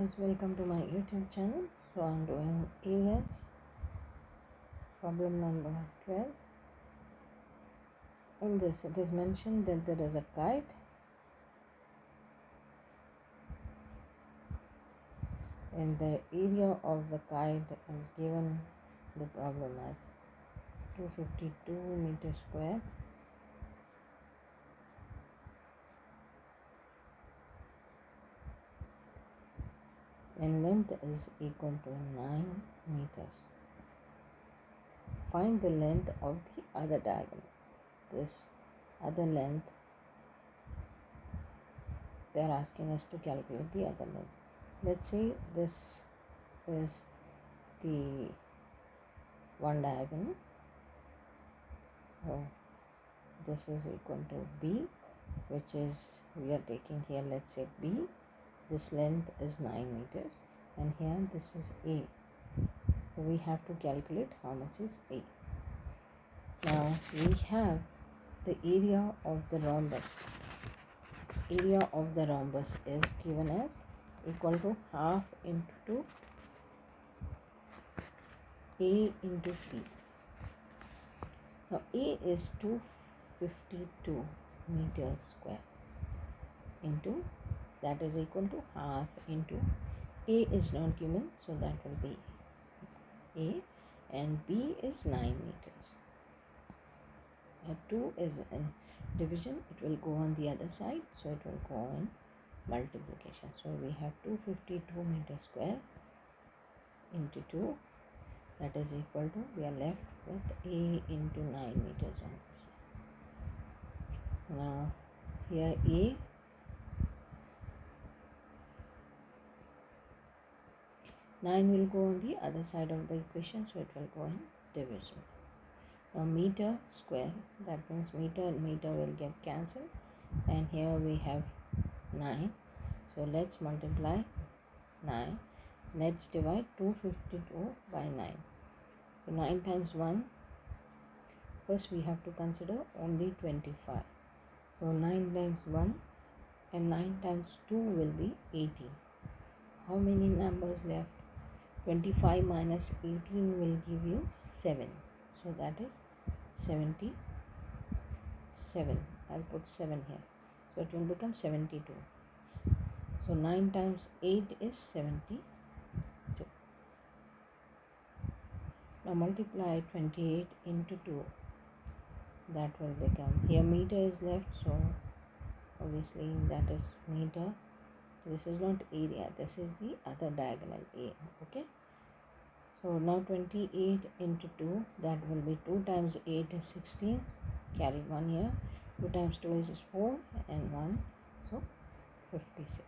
Guys, welcome to my YouTube channel. So I'm doing areas, problem number 12. In this it is mentioned that there is a kite and the area of the kite is given. The problem as 252 meters square and length is equal to 9 meters. Find the length of the other diagonal. This other length, they are asking us to calculate the other length. Let's say this is the one diagonal. So this is equal to B, which is, we are taking here, let's say B. This length is 9 meters and here this is A. So we have to calculate how much is A. Now we have the area of the rhombus. Area of the rhombus is given as equal to half into A into P. Now A is 252 meters square into, that is equal to half into, A is not given, so that will be A, and B is 9 meters. Now 2 is in division, it will go on the other side, so it will go in multiplication. So we have 252 meters square into 2, that is equal to, we are left with A into 9 meters on this side. Now here A, 9 will go on the other side of the equation, so it will go in division. Now meter square, that means meter and meter will get cancelled, and here we have 9. So let's multiply 9. Let's divide 252 by 9. So 9 times 1, first we have to consider only 25. So 9 times 1 and 9 times 2 will be 18. How many numbers left? 25 minus 18 will give you 7. So that is 77. I'll put 7 here. So it will become 72. So 9 times 8 is 72. Now multiply 28 into 2. That will become, here meter is left, so obviously that is meter. This is not area, this is the other diagonal A. Okay. So now 28 into 2, that will be 2 times 8 is 16. Carry 1 here. 2 times 2 is 4 and 1. So 56.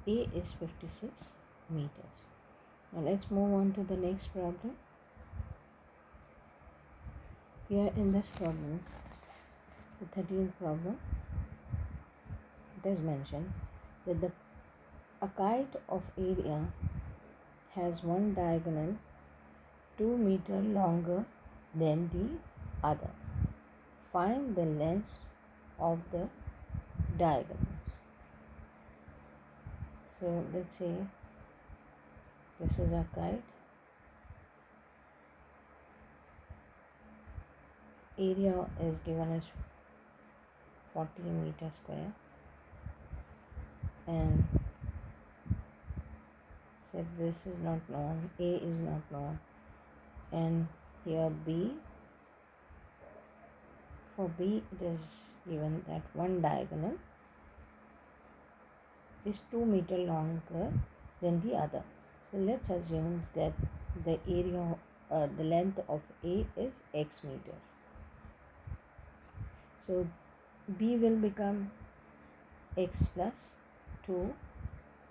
A is 56 meters. Now let's move on to the next problem. Here in this problem, the 13th problem, it is mentioned that a kite of area has one diagonal 2 meters longer than the other. Find the length of the diagonals. So let's say this is a kite. Area is given as 40 meters square, and so this is not known, A is not known, and here B, for B it is given that one diagonal is 2 meters longer than the other. So let's assume that the area, the length of A is x meters. So B will become x plus 2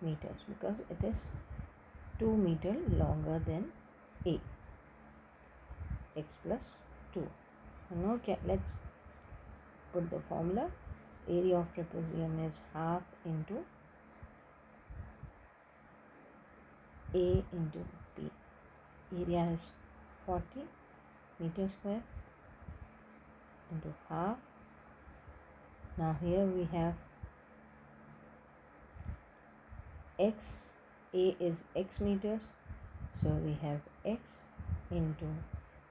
meters because it is 2 meters longer than A. X plus 2. Now let's put the formula. Area of trapezium is half into A into B. Area is 40 meters square into half. Now here we have x A is x meters, so we have x into,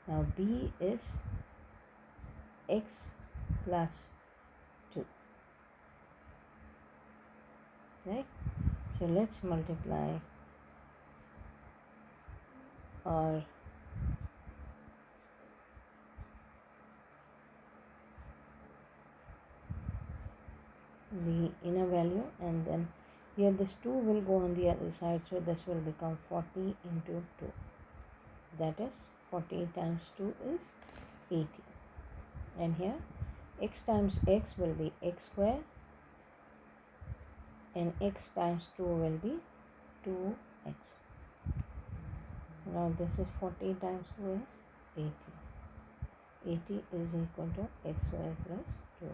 now B is x plus 2, right? So let's multiply our the inner value, and then here this 2 will go on the other side, so this will become 40 into 2, that is 40 times 2 is 80, and here x times x will be x square and x times 2 will be 2x. Now this is 40 times 2 is 80. 80 is equal to x square plus 2x.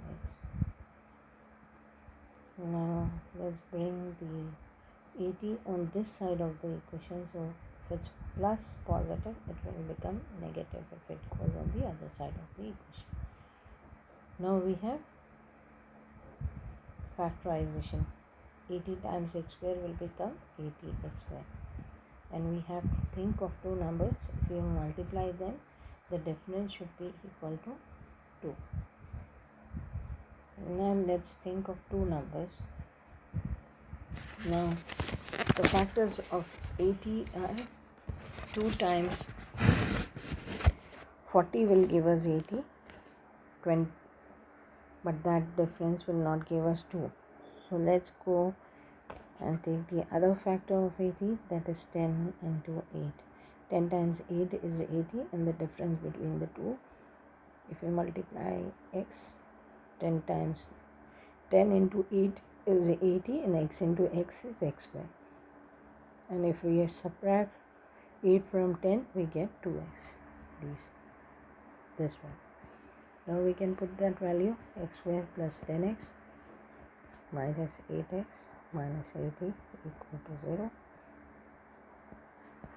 Now let's bring the 80 on this side of the equation, so if it's plus positive it will become negative if it goes on the other side of the equation. Now we have factorization. 80 times x square will become 80x square, and we have to think of two numbers. If you multiply them, the difference should be equal to 2. Now let's think of two numbers. Now the factors of 80 are 2 times 40 will give us 80, 20, but that difference will not give us 2. So let's go and take the other factor of 80, that is 10 into 8. 10 times 8 is 80, and the difference between the two, if you multiply x, 10 times 10 into 8 is 80, and x into x is x square. And if we subtract 8 from 10, we get 2x. This one. Now we can put that value, x square plus 10x minus 8x minus 80 equal to 0.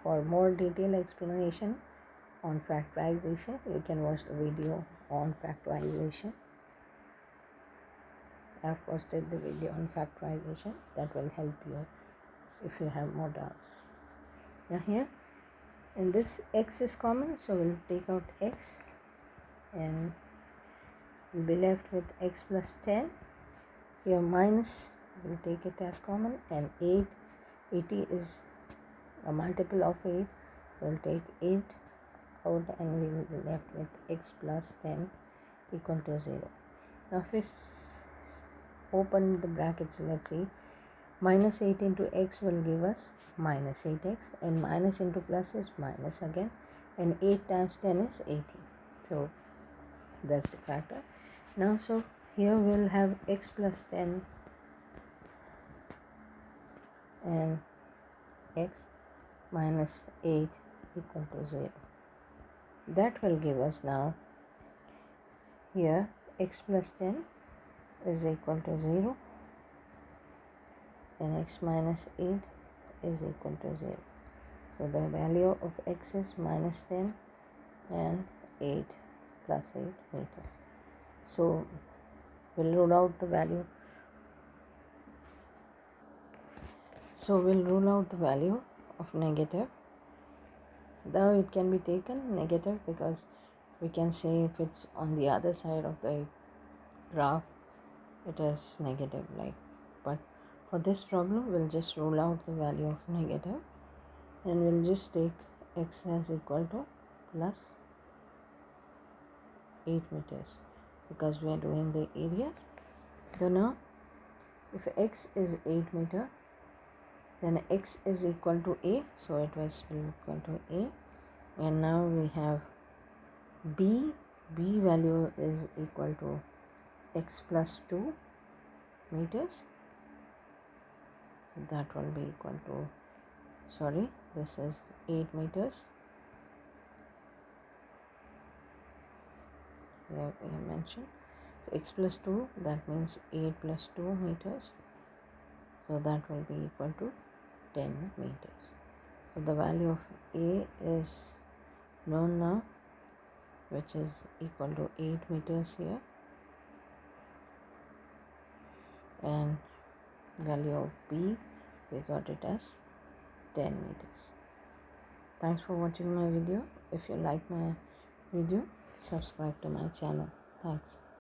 For more detailed explanation on factorization, you can watch the video on factorization. I have posted the video on factorization that will help you if you have more doubts. Now here in this x is common, so we'll take out x and we'll be left with x plus 10. Here minus, we'll take it as common, and 80 is a multiple of 8, we'll take 8 out and we will be left with x plus 10 equal to 0. Now if we open the brackets, let's see, minus 8 into x will give us minus 8x, and minus into plus is minus again, and 8 times 10 is 80. So that's the factor. Now so here we'll have x plus 10 and x minus 8 equal to 0. That will give us now here x plus 10 is equal to 0 and x minus 8 is equal to 0. So the value of x is minus 10 and 8 plus 8 meters. So we'll rule out the value. So we'll rule out the value of negative. Though it can be taken negative because we can say if it's on the other side of the graph, it is negative, like. But for this problem, we'll just rule out the value of negative, and we'll just take x as equal to plus 8 meters because we are doing the areas. So now if x is 8 meter, then x is equal to a, so it was equal to a, and now we have b value is equal to x plus 2 meters. That will be equal to, sorry, this is 8 meters. Here we have mentioned, so x plus 2, that means 8 plus 2 meters, so that will be equal to 10 meters. So the value of a is known now, which is equal to 8 meters here, and value of b, we got it as 10 meters. Thanks for watching my video. If you like my video, subscribe to my channel. Thanks.